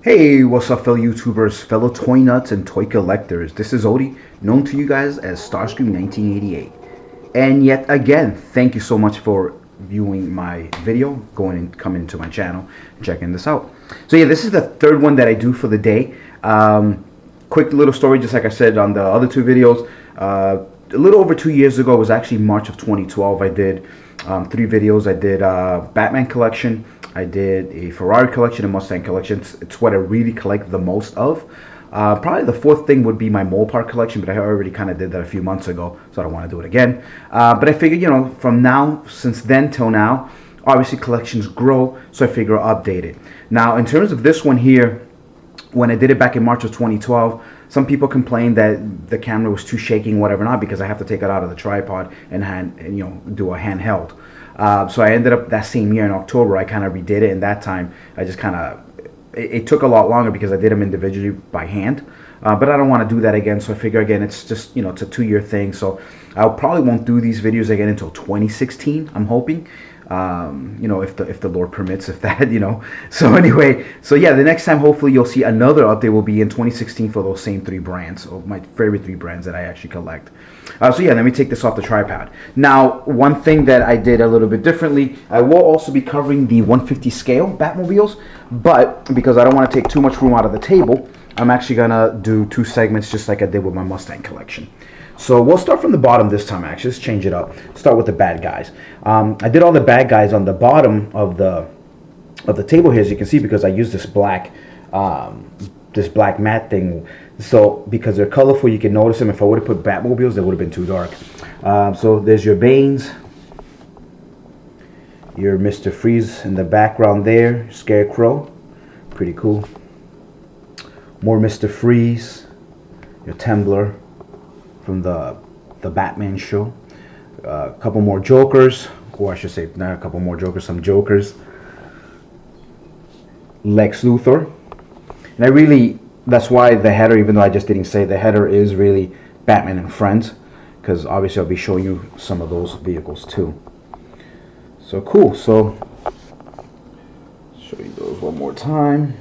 Hey, what's up, fellow YouTubers, fellow toy nuts, and toy collectors? This is Odie, known to you guys as Starscream 1988. And yet again, thank you so much for viewing my video, going and coming to my channel, and checking this out. So yeah, this is the third one that I do for the day. Quick little story, just like I said on the other two videos. A little over 2 years ago, it was actually March of 2012, I did three videos. I did Batman collection, I did a Ferrari collection, a Mustang collection. It's what I really collect the most of. Probably the fourth thing would be my Mopar collection, but I already kind of did that a few months ago, so I don't want to do it again. But I figured, you know, from now, since then till now, obviously collections grow, so I figure I'll update it. Now, in terms of this one here, when I did it back in March of 2012, some people complained that the camera was too shaky, whatever not, because I have to take it out of the tripod and you know, do a handheld. So I ended up that same year in October, I kind of redid it, and that time I just kind of, it took a lot longer because I did them individually by hand. But I don't want to do that again, so I figure again it's just, you know, it's a 2-year thing, so I probably won't do these videos again until 2016, I'm hoping. You know, if the Lord permits, if that, you know. So anyway, so yeah, the next time hopefully you'll see another update will be in 2016 for those same three brands, or my favorite three brands that I actually collect. So yeah, let me take this off the tripod. Now, one thing that I did a little bit differently, I will also be covering the 150 scale Batmobiles, but because I don't want to take too much room out of the table, I'm actually gonna do two segments just like I did with my Mustang collection. So we'll start from the bottom this time, actually. Let's change it up. Start with the bad guys. I did all the bad guys on the bottom of the table here, as you can see, because I used this black matte thing. So because they're colorful, you can notice them. If I would have put Batmobiles, they would have been too dark. So there's your Banes, your Mr. Freeze in the background there, Scarecrow, pretty cool. More Mr. Freeze, your Tembler from the Batman show. A couple more Jokers, or I should say not a couple more Jokers, some Jokers. Lex Luthor. And I really, that's why the header, even though I just didn't say, the header is really Batman and Friends, because obviously I'll be showing you some of those vehicles too. So cool. So show you those one more time.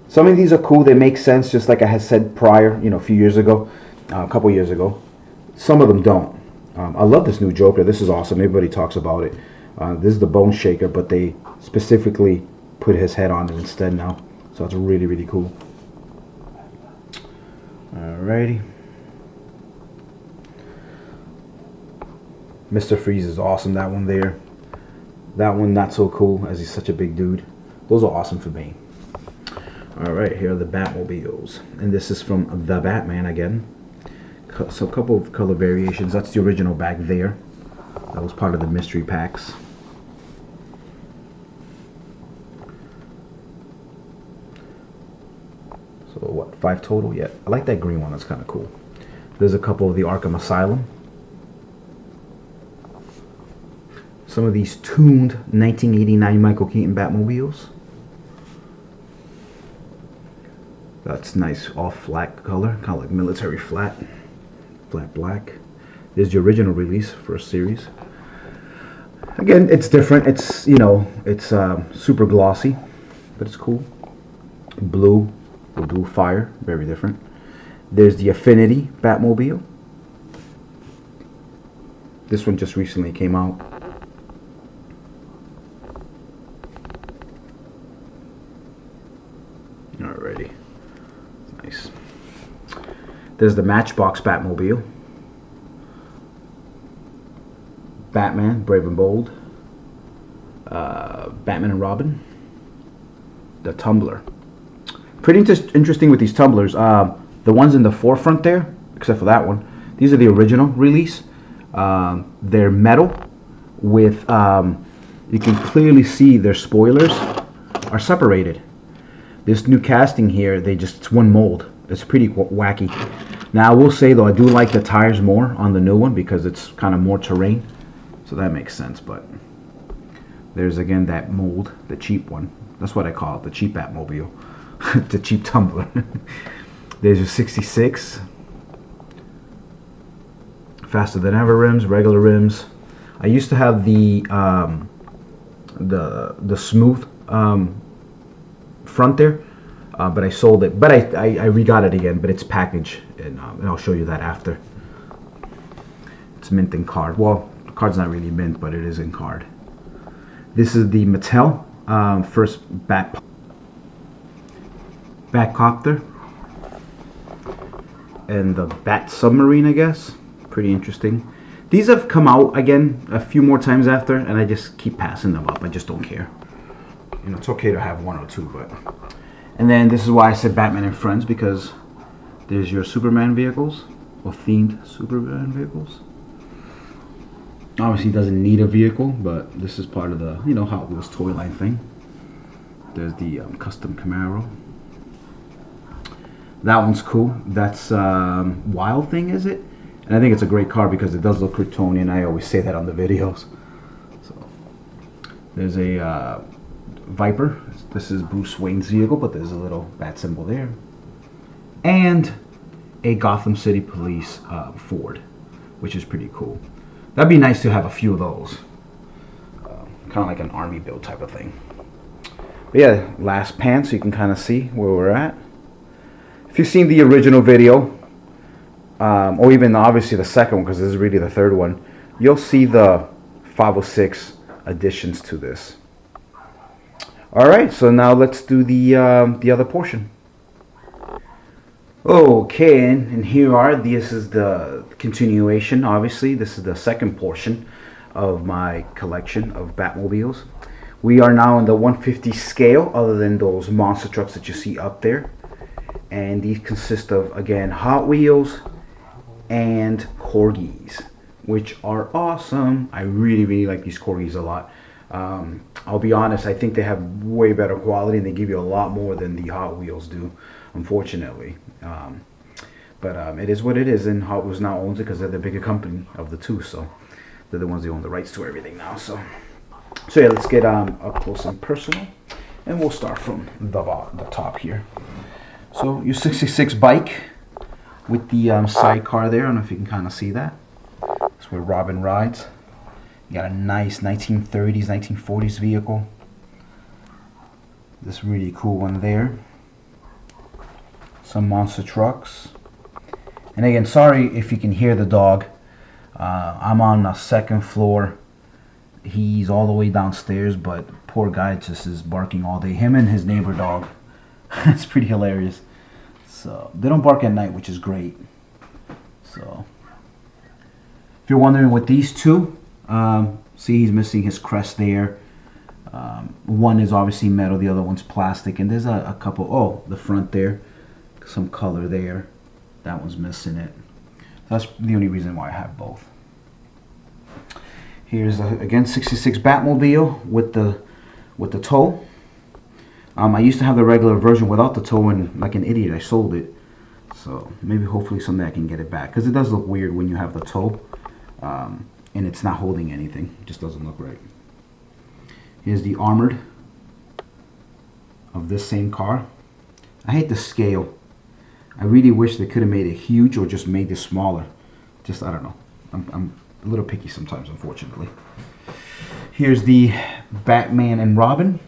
Some of these are cool, they make sense, just like I had said prior, you know, a few years ago, a couple years ago. Some of them don't. I love this new Joker. This is awesome. Everybody talks about it. This is the Bone Shaker, but they specifically put his head on it instead now. So it's really, really cool. Alrighty. Mr. Freeze is awesome, that one there. That one not so cool, as he's such a big dude. Those are awesome for me. Alright, here are the Batmobiles. And this is from the Batman again. So a couple of color variations. That's the original back there. That was part of the mystery packs. So what, 5 total? Yeah, I like that green one. That's kind of cool. There's a couple of the Arkham Asylum. Some of these tuned 1989 Michael Keaton Batmobiles. That's nice off flat color, kind of like military flat black. There's the original release for a series. Again, it's different. It's, you know, it's super glossy, but it's cool. Blue, the blue fire, very different. There's the Affinity Batmobile. This one just recently came out. Alrighty. Nice. There's the Matchbox Batmobile. Batman, Brave and Bold. Batman and Robin. The Tumbler. Pretty interesting with these tumblers. The ones in the forefront there, except for that one, these are the original release. They're metal with, you can clearly see their spoilers are separated. This new casting here, it's one mold. It's pretty wacky. Now I will say though, I do like the tires more on the new one because it's kind of more terrain, so that makes sense. But there's again that mold, the cheap one. That's what I call it, the cheap Batmobile, the cheap tumbler. There's your 66. Faster than ever rims, regular rims. I used to have the the smooth front there, but I sold it. But I re-got it again, but it's packaged, and I'll show you that after. It's mint in card. Well, the card's not really mint, but it is in card. This is the Mattel first Batcopter and the Bat Submarine, I guess. Pretty interesting. These have come out again a few more times after, and I just keep passing them up. I just don't care. You know, it's okay to have one or two, but... And then this is why I said Batman and Friends, because there's your Superman vehicles, or themed Superman vehicles. Obviously, he doesn't need a vehicle, but this is part of the, you know, Hot Wheels toy line thing. There's the custom Camaro. That one's cool. That's Wild Thing, is it? And I think it's a great car because it does look Kryptonian. I always say that on the videos. So there's a Viper. This is Bruce Wayne's vehicle, but there's a little bat symbol there. And a Gotham City Police Ford, which is pretty cool. That'd be nice to have a few of those. Kind of like an army build type of thing. But yeah, last pan so you can kind of see where we're at. If you've seen the original video, or even obviously the second one, because this is really the third one, you'll see the 506 additions to this. Alright, so now let's do the other portion. Okay, and here are, this is the continuation, obviously. This is the second portion of my collection of Batmobiles. We are now in the 150 scale, other than those monster trucks that you see up there. And these consist of, again, Hot Wheels and Corgis, which are awesome. I really, really like these Corgis a lot. I'll be honest, I think they have way better quality and they give you a lot more than the Hot Wheels do, unfortunately. But it is what it is, and Hot Wheels now owns it because they're the bigger company of the two, so they're the ones that own the rights to everything now. So yeah, let's get up close and personal, and we'll start from the top here. So your 66 bike with the sidecar there. I don't know if you can kind of see that. That's where Robin rides. You got a nice 1930s, 1940s vehicle. This really cool one there. Some monster trucks. And again, sorry if you can hear the dog. I'm on the second floor. He's all the way downstairs, but poor guy just is barking all day. Him and his neighbor dog. It's pretty hilarious. So they don't bark at night, which is great. So if you're wondering what these two, see, he's missing his crest there. One is obviously metal, the other one's plastic, and there's a couple. Oh, the front there, some color there. That one's missing it. That's the only reason why I have both. Here's again 66 Batmobile with the tow. I used to have the regular version without the tow, and like an idiot I sold it. So maybe hopefully someday I can get it back, because it does look weird when you have the tow and it's not holding anything. It just doesn't look right. Here's the armored of this same car. I hate the scale. I really wish they could have made it huge or just made it smaller. Just, I don't know. I'm a little picky sometimes, unfortunately. Here's the Batman and Robin.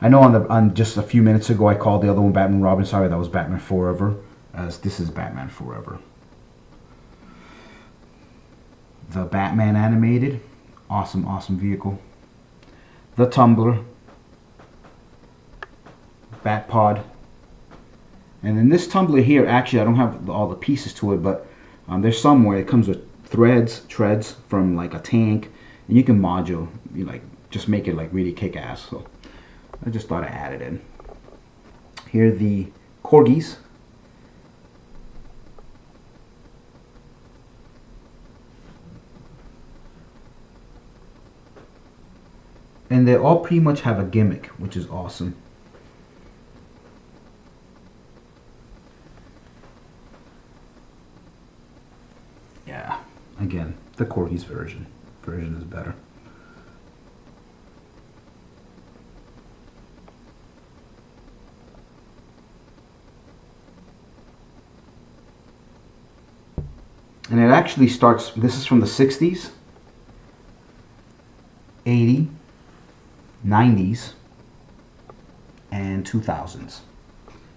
I know on just a few minutes ago I called the other one Batman and Robin. Sorry, that was Batman Forever, as this is Batman Forever. The Batman animated. Awesome, awesome vehicle. The Tumbler. Batpod. And then this tumbler here, actually I don't have all the pieces to it, but there's somewhere it comes with treads from like a tank, and you can module, just make it like really kick-ass. So I just thought I added in. Here are the Corgis. And they all pretty much have a gimmick, which is awesome. Yeah, again, the Corgis version is better. And it actually starts, this is from the 60s, 80, 90s, and 2000s.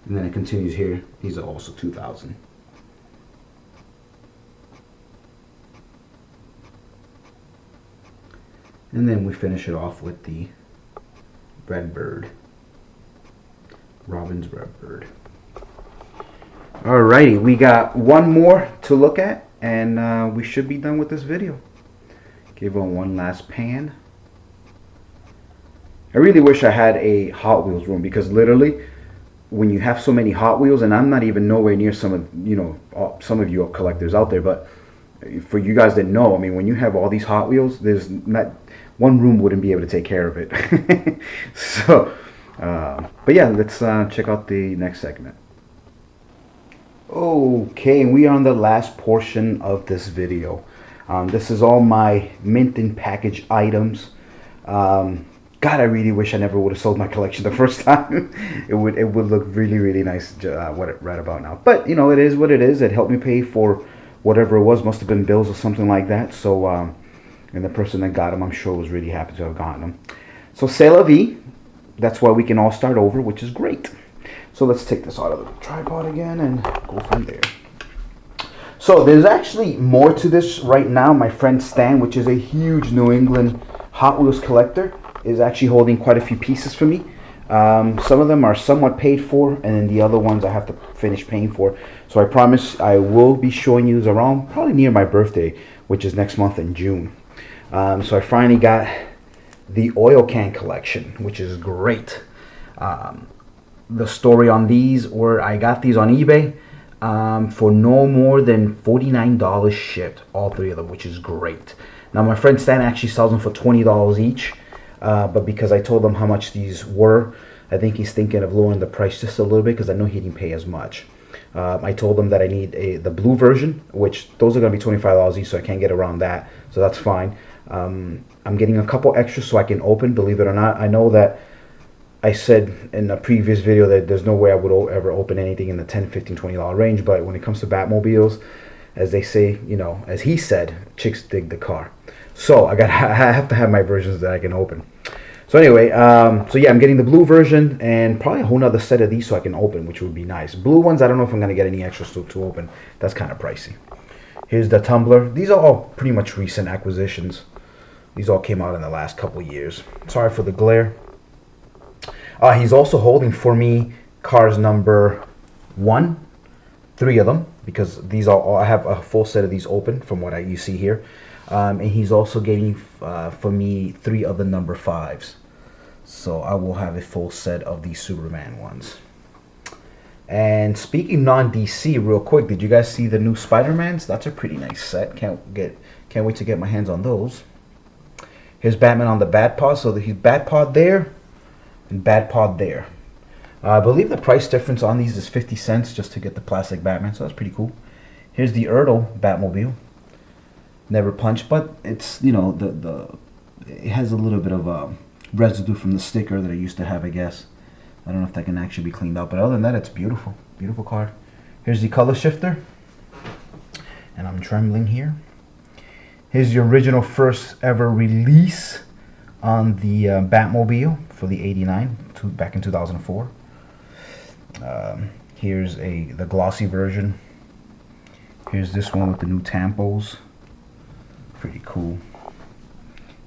And then it continues here. These are also 2000. And then we finish it off with the Redbird. Robin's Redbird. Alrighty, we got one more to look at, and we should be done with this video. Give it one last pan. I really wish I had a Hot Wheels room, because literally, when you have so many Hot Wheels, and I'm not even nowhere near some of some of you collectors out there, but for you guys that know, I mean, when you have all these Hot Wheels, there's not one room wouldn't be able to take care of it. So, but yeah, let's check out the next segment. Okay, we are on the last portion of this video. This is all my mint and package items. God, I really wish I never would have sold my collection the first time. It would look really nice right about now. But you know, it is what it is. It helped me pay for whatever it was. Must have been bills or something like that. So, and the person that got them, I'm sure, was really happy to have gotten them. So, c'est la vie. That's why we can all start over, which is great. So let's take this out of the tripod again and go from there. So there's actually more to this right now. My friend Stan, which is a huge New England Hot Wheels collector, is actually holding quite a few pieces for me. Some of them are somewhat paid for, and then the other ones I have to finish paying for. So I promise I will be showing you around probably near my birthday, which is next month in June. So I finally got the oil can collection, which is great. The story on these were I got these on eBay for no more than $49 shipped, all three of them, which is great. Now my friend Stan actually sells them for $20 each, but because I told him how much these were, I think he's thinking of lowering the price just a little bit, because I know he didn't pay as much. I told him that I need the blue version, which those are going to be $25 each, so I can't get around that, so that's fine. I'm getting a couple extras so I can open, believe it or not. I know that I said in a previous video that there's no way I would ever open anything in the $10, $15, $20 range, but when it comes to Batmobiles, as they say, you know, as he said, chicks dig the car. So I have to have my versions that I can open. So anyway, so yeah, I'm getting the blue version and probably a whole nother set of these so I can open, which would be nice. Blue ones, I don't know if I'm going to get any extras to open. That's kind of pricey. Here's the tumbler. These are all pretty much recent acquisitions. These all came out in the last couple years. Sorry for the glare. He's also holding for me cars number 1, 3 of them, because these are all, I have a full set of these open from what you see here. And he's also getting for me 3 of the number 5s. So I will have a full set of these Superman ones. And speaking non-DC, real quick, did you guys see the new Spider-Mans? That's a pretty nice set. Can't wait to get my hands on those. Here's Batman on the Batpod. So he's Batpod there and Batpod there. I believe the price difference on these is 50 cents just to get the plastic Batman, so that's pretty cool. Here's the Ertl Batmobile. Never punched, but it's, you know, it has a little bit of residue from the sticker that I used to have, I guess. I don't know if that can actually be cleaned out, but other than that, it's beautiful. Beautiful card. Here's the color shifter. And I'm trembling here. Here's the original first ever release on the Batmobile for the '89, back in 2004. Here's the glossy version. Here's this one with the new tampos. Pretty cool.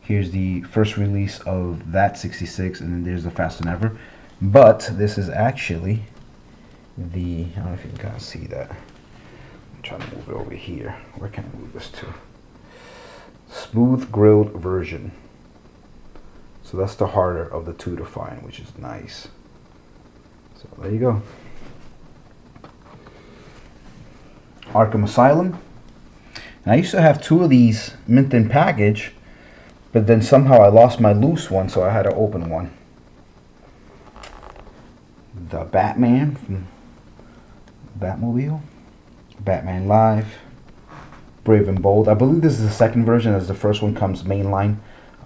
Here's the first release of that '66, and then there's the Fast and Ever. But this is actually the, I don't know if you can kind of see that. I'm trying to move it over here. Where can I move this to? Smooth grilled version. So that's the harder of the two to find, which is nice. So there you go. Arkham Asylum. And I used to have 2 of these mint in package, but then somehow I lost my loose one, so I had to open one. The Batman from Batmobile. Batman Live. Brave and Bold. I believe this is the second version, as the first one comes mainline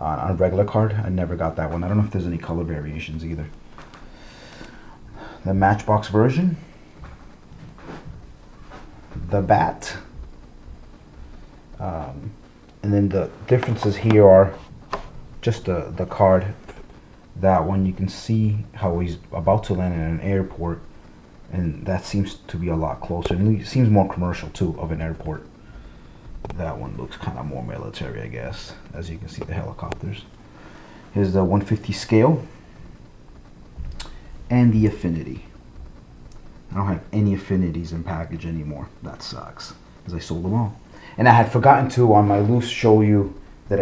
on a regular card. I never got that one. I don't know if there's any color variations either. The Matchbox version. The Bat. And then the differences here are just the card That one, you can see how he's about to land in an airport, and that seems to be a lot closer, and it seems more commercial too, of an airport. That one looks kind of more military, I guess, as you can see the helicopters. Here's the 150 scale and the affinity. I don't have any affinities in package anymore. That sucks, because I sold them all. And I had forgotten to, on my loose, show you that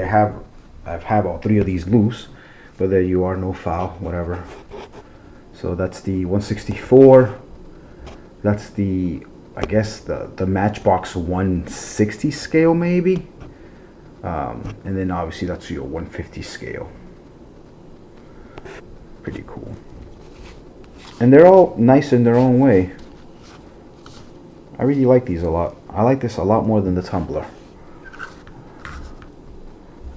I've had all three of these loose, but there you are, no foul, whatever. So that's the 164. That's the, I guess, the Matchbox 160 scale, maybe. And then obviously that's your 150 scale. Pretty cool. And they're all nice in their own way. I really like these a lot. I like this a lot more than the tumbler.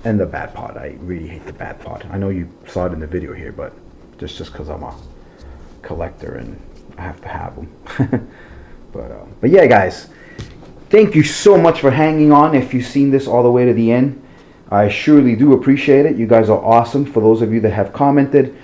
And the Bat Pod. I really hate the Bat Pod. I know you saw it in the video here, but just because I'm a collector and I have to have them. But yeah, guys, thank you so much for hanging on. If you've seen this all the way to the end, I surely do appreciate it. You guys are awesome. For those of you that have commented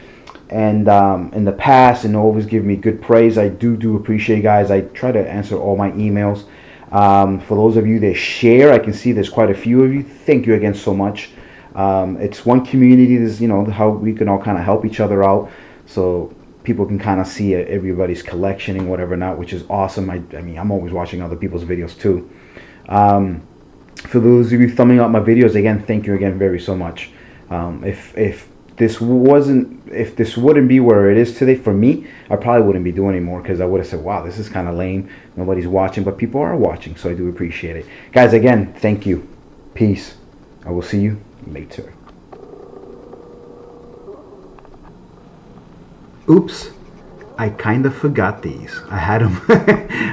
and in the past and always give me good praise, I do appreciate you guys. I try to answer all my emails. For those of you that share, I can see there's quite a few of you. Thank you again so much. It's one community. This, you know, how we can all kind of help each other out, so people can kind of see everybody's collection and whatever not, which is awesome. I mean, I'm always watching other people's videos too. For those of you thumbing up my videos, again, thank you again very so much. If this wouldn't be where it is today for me, I probably wouldn't be doing anymore, because I would have said, wow, this is kind of lame, nobody's watching. But people are watching, so I do appreciate it, guys. Again, thank you. Peace. I will see you later. Oops, I kind of forgot these. I had them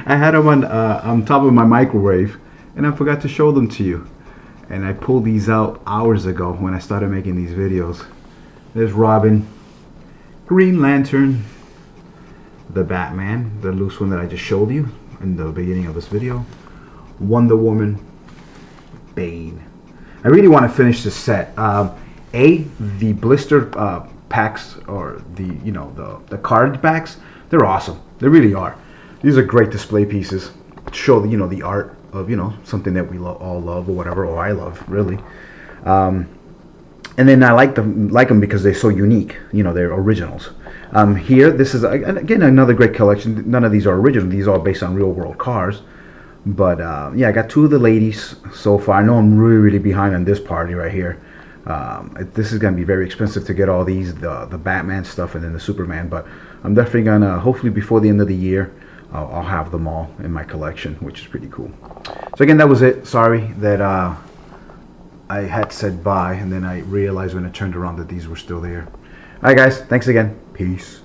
I had them on top of my microwave, and I forgot to show them to you. And I pulled these out hours ago when I started making these videos. There's Robin, Green Lantern, the Batman, the loose one that I just showed you in the beginning of this video, Wonder Woman, Bane. I really want to finish this set. The blister packs, or the card packs, they're awesome. They really are. These are great display pieces to show the art of something that we all love, or whatever, or I love, really. And then I like them because they're so unique. They're originals. Here, this is again another great collection. None of these are original. These are all based on real world cars. But yeah, I got two of the ladies so far. I know I'm really behind on this party right here. This is going to be very expensive to get all these, the Batman stuff and then the Superman. But I'm definitely going to, hopefully before the end of the year, I'll have them all in my collection, which is pretty cool. So again, that was it. Sorry that I had said bye, and then I realized when I turned around that these were still there. Alright guys, thanks again. Peace.